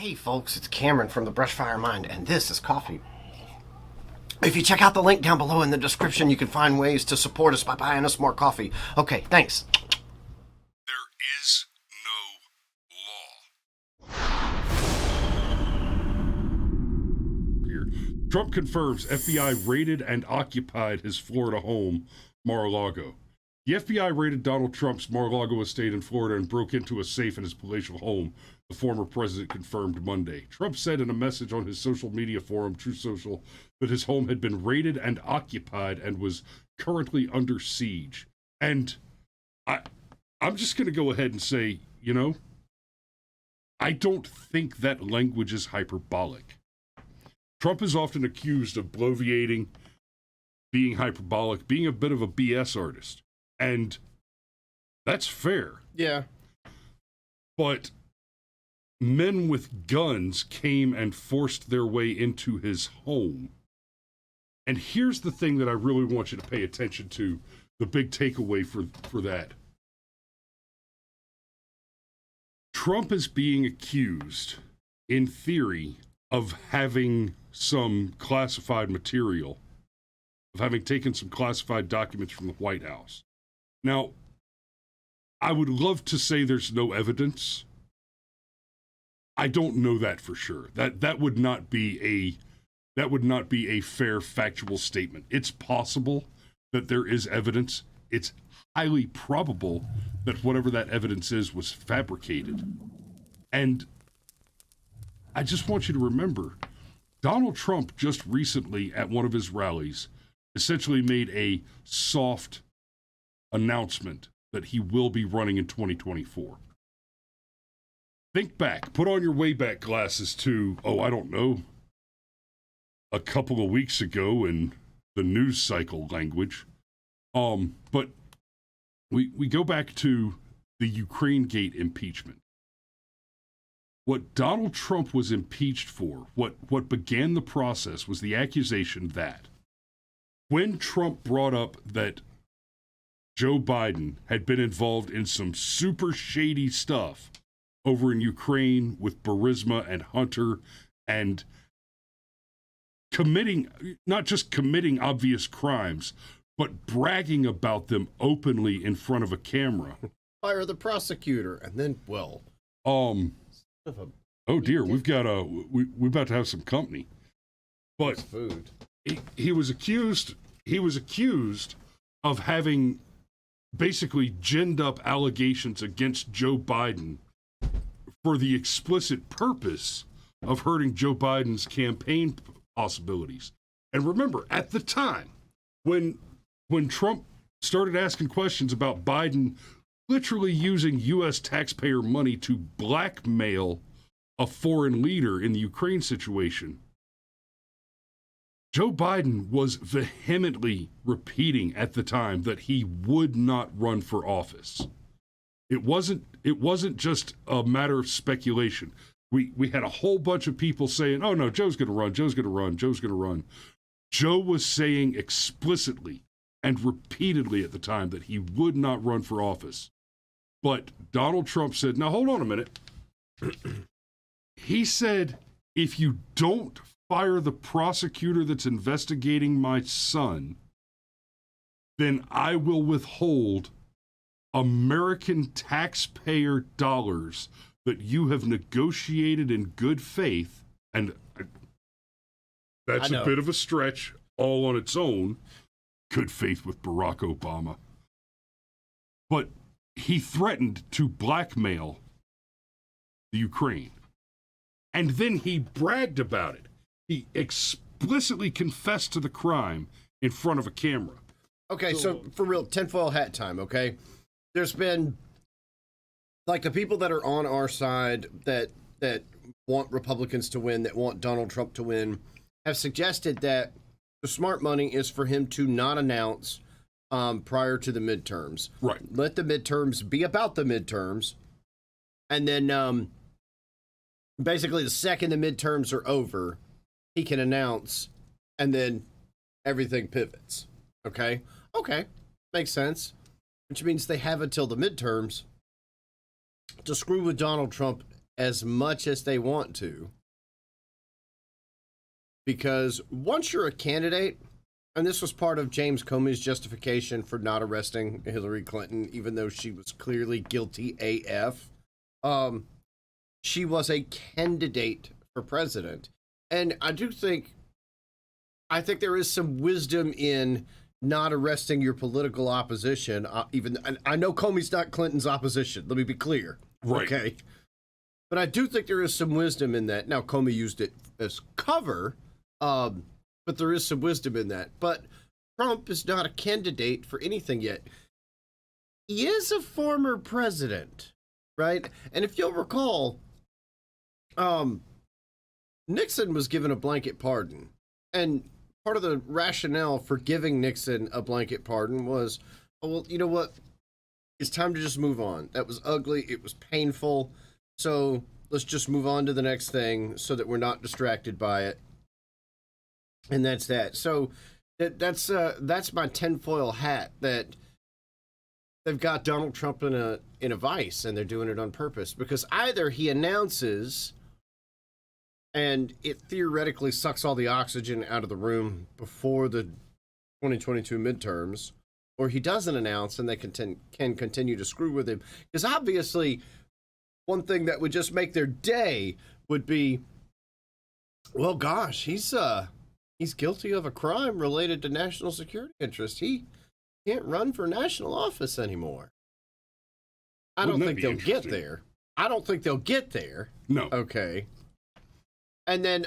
Hey folks, it's Cameron from the Brushfire Mind, and this is coffee. If you check out the link down below in the description, you can find ways to support us by buying us more coffee. Okay, thanks. There is no law. Here. Trump confirms FBI raided and occupied his Florida home, Mar-A-Lago. The FBI raided Donald Trump's Mar-a-Lago estate in Florida and broke into a safe in his palatial home, the former president confirmed Monday. Trump said in a message on his social media forum, Truth Social, that his home had been raided and occupied and was currently under siege. And I'm just going to go ahead and say, I don't think that language is hyperbolic. Trump is often accused of bloviating, being hyperbolic, being a bit of a BS artist. And that's fair. Yeah. But men with guns came and forced their way into his home. And here's the thing that I really want you to pay attention to, the big takeaway for that. Trump is being accused, in theory, of having some classified material, of having taken some classified documents from the White House. Now, I would love to say there's no evidence. I don't know that for sure. That would not be a fair factual statement. It's possible that there is evidence. It's highly probable that whatever that evidence is was fabricated. And I just want you to remember, Donald Trump just recently at one of his rallies essentially made a soft announcement that he will be running in 2024. Think back, put on your Wayback glasses to, I don't know, a couple of weeks ago in the news cycle language. But we go back to the Ukraine Gate impeachment. What Donald Trump was impeached for, what began the process was the accusation that when Trump brought up that Joe Biden had been involved in some super shady stuff over in Ukraine with Burisma and Hunter and not just committing obvious crimes, but bragging about them openly in front of a camera. Fire the prosecutor, and then, oh dear, we're about to have some company. But food. He was accused of having basically ginned up allegations against Joe Biden for the explicit purpose of hurting Joe Biden's campaign possibilities. And remember, at the time, when Trump started asking questions about Biden literally using U.S. taxpayer money to blackmail a foreign leader in the Ukraine situation, Joe Biden was vehemently repeating at the time that he would not run for office. It wasn't just a matter of speculation. We had a whole bunch of people saying, "Oh no, Joe's going to run. Joe's going to run. Joe's going to run." Joe was saying explicitly and repeatedly at the time that he would not run for office. But Donald Trump said, "Now hold on a minute." He said, "If you don't fire the prosecutor that's investigating my son, then I will withhold American taxpayer dollars that you have negotiated in good faith." And that's a bit of a stretch all on its own. Good faith with Barack Obama. But he threatened to blackmail the Ukraine. And then he bragged about it. He explicitly confessed to the crime in front of a camera. Okay, so for real, tinfoil hat time, okay? There's been, like, the people that are on our side that want Republicans to win, that want Donald Trump to win, have suggested that the smart money is for him to not announce prior to the midterms. Right. Let the midterms be about the midterms. And then basically the second the midterms are over, he can announce, and then everything pivots. Okay? Okay. Makes sense. Which means they have until the midterms to screw with Donald Trump as much as they want to. Because once you're a candidate, and this was part of James Comey's justification for not arresting Hillary Clinton, even though she was clearly guilty AF, she was a candidate for president. And I think there is some wisdom in not arresting your political opposition. And I know Comey's not Clinton's opposition. Let me be clear. Right. Okay. But I do think there is some wisdom in that. Now, Comey used it as cover, but there is some wisdom in that. But Trump is not a candidate for anything yet. He is a former president, right? And if you'll recall, Nixon was given a blanket pardon. And part of the rationale for giving Nixon a blanket pardon was, oh, well, you know what? It's time to just move on. That was ugly. It was painful. So let's just move on to the next thing so that we're not distracted by it. And that's that. So that's my tinfoil hat that they've got Donald Trump in a vice, and they're doing it on purpose, because either he announces and it theoretically sucks all the oxygen out of the room before the 2022 midterms, or he doesn't announce and they can continue to screw with him. Because obviously, one thing that would just make their day would be, well, gosh, he's guilty of a crime related to national security interest. He can't run for national office anymore. I don't think they'll get there. I don't think they'll get there. No. Okay. And then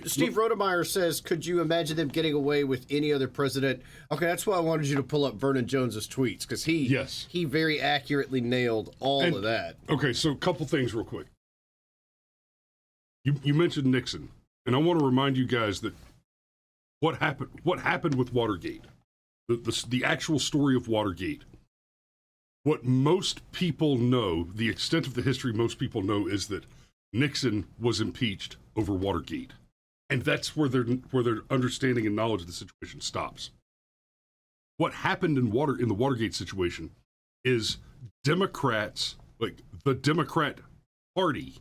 Steve Look, Rodemeyer says, could you imagine them getting away with any other president? Okay, that's why I wanted you to pull up Vernon Jones's tweets, because he very accurately nailed all of that. Okay, so a couple things real quick. You mentioned Nixon, and I want to remind you guys that what happened with Watergate, the actual story of Watergate. What most people know, the extent of the history most people know, is that Nixon was impeached over Watergate. And that's where their understanding and knowledge of the situation stops. What happened in the Watergate situation is Democrats, like the Democrat Party,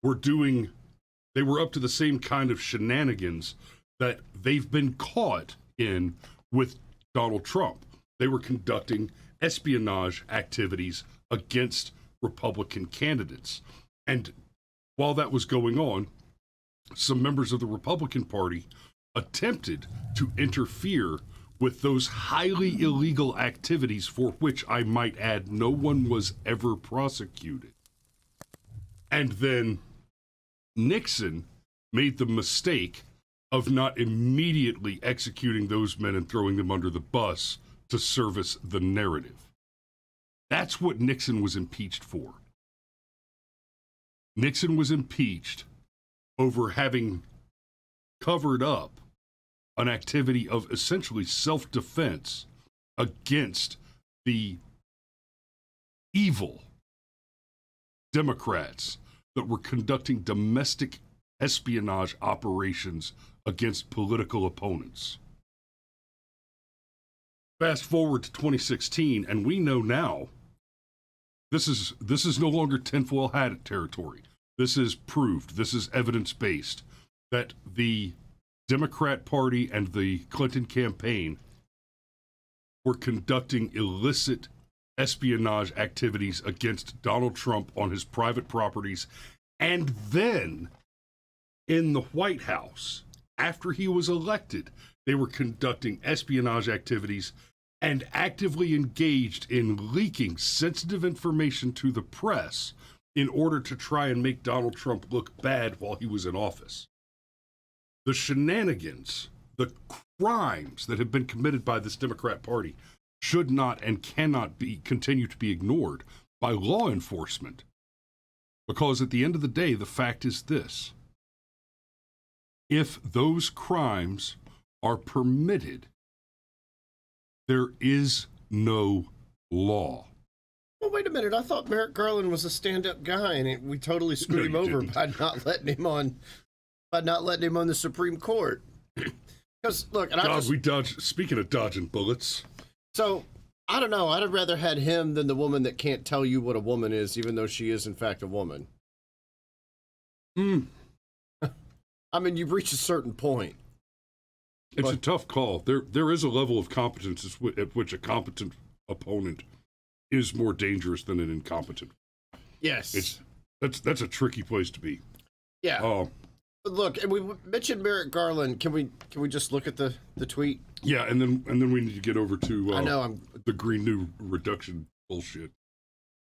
they were up to the same kind of shenanigans that they've been caught in with Donald Trump. They were conducting espionage activities against Republican candidates. And while that was going on, some members of the Republican Party attempted to interfere with those highly illegal activities, for which, I might add, no one was ever prosecuted. And then Nixon made the mistake of not immediately executing those men and throwing them under the bus to service the narrative. That's what Nixon was impeached for. Nixon was impeached over having covered up an activity of essentially self-defense against the evil Democrats that were conducting domestic espionage operations against political opponents. Fast forward to 2016, and we know now this is no longer tinfoil hat territory. This is proved, this is evidence-based, that the Democrat Party and the Clinton campaign were conducting illicit espionage activities against Donald Trump on his private properties. And then in the White House, after he was elected, they were conducting espionage activities and actively engaged in leaking sensitive information to the press in order to try and make Donald Trump look bad while he was in office. The shenanigans, the crimes that have been committed by this Democrat Party should not and cannot continue to be ignored by law enforcement. Because at the end of the day, the fact is this: if those crimes are permitted, there is no law. Well, wait a minute. I thought Merrick Garland was a stand-up guy, and we totally screwed him over by not letting him on the Supreme Court. Because look, and speaking of dodging bullets. So I don't know. I'd have rather had him than the woman that can't tell you what a woman is, even though she is in fact a woman. Mm. I mean, you've reached a certain point. It's a tough call. There is a level of competence at which a competent opponent is more dangerous than an incompetent. Yes. That's a tricky place to be. Yeah. Look, and we mentioned Merrick Garland. Can we just look at the tweet? Yeah, and then we need to get over to I know the green new reduction bullshit.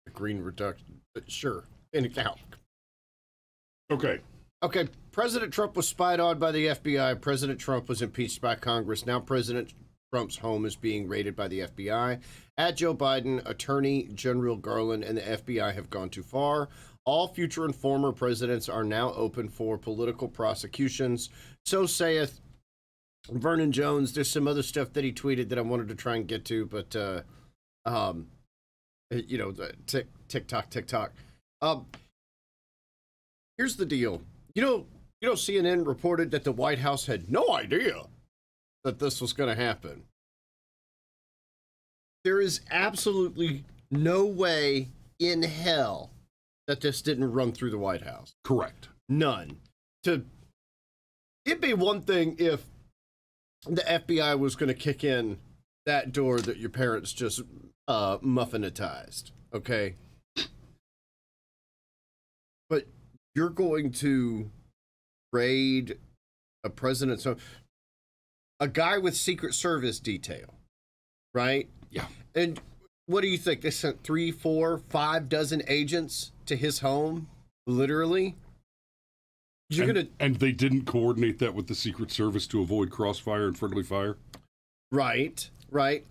The green reduction, but sure, in account. Okay. President Trump was spied on by the FBI. President Trump was impeached by Congress. Now President Trump's home is being raided by the FBI. At Joe Biden, Attorney General Garland and the FBI have gone too far. All future and former presidents are now open for political prosecutions. So saith Vernon Jones. There's some other stuff that he tweeted that I wanted to try and get to, but you know, the TikTok. Here's the deal. You know, CNN reported that the White House had no idea that this was going to happen. There is absolutely no way in hell that this didn't run through the White House. Correct. None. It'd be one thing if the FBI was going to kick in that door that your parents just muffinatized, okay? But you're going to raid a president's home, a guy with Secret Service detail, right? Yeah. And what do you think? They sent 3, 4, 5 dozen agents to his home, literally? And they didn't coordinate that with the Secret Service to avoid crossfire and friendly fire? Right.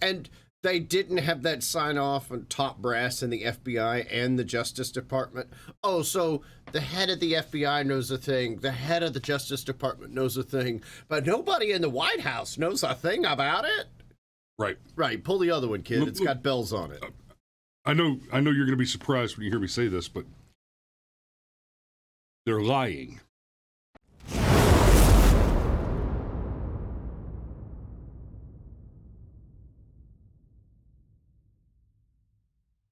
And they didn't have that sign off on top brass in the FBI and the Justice Department. Oh, so the head of the FBI knows a thing, the head of the Justice Department knows a thing, but nobody in the White House knows a thing about it? Right. Pull the other one, kid. It's got bells on it. I know you're going to be surprised when you hear me say this, but they're lying.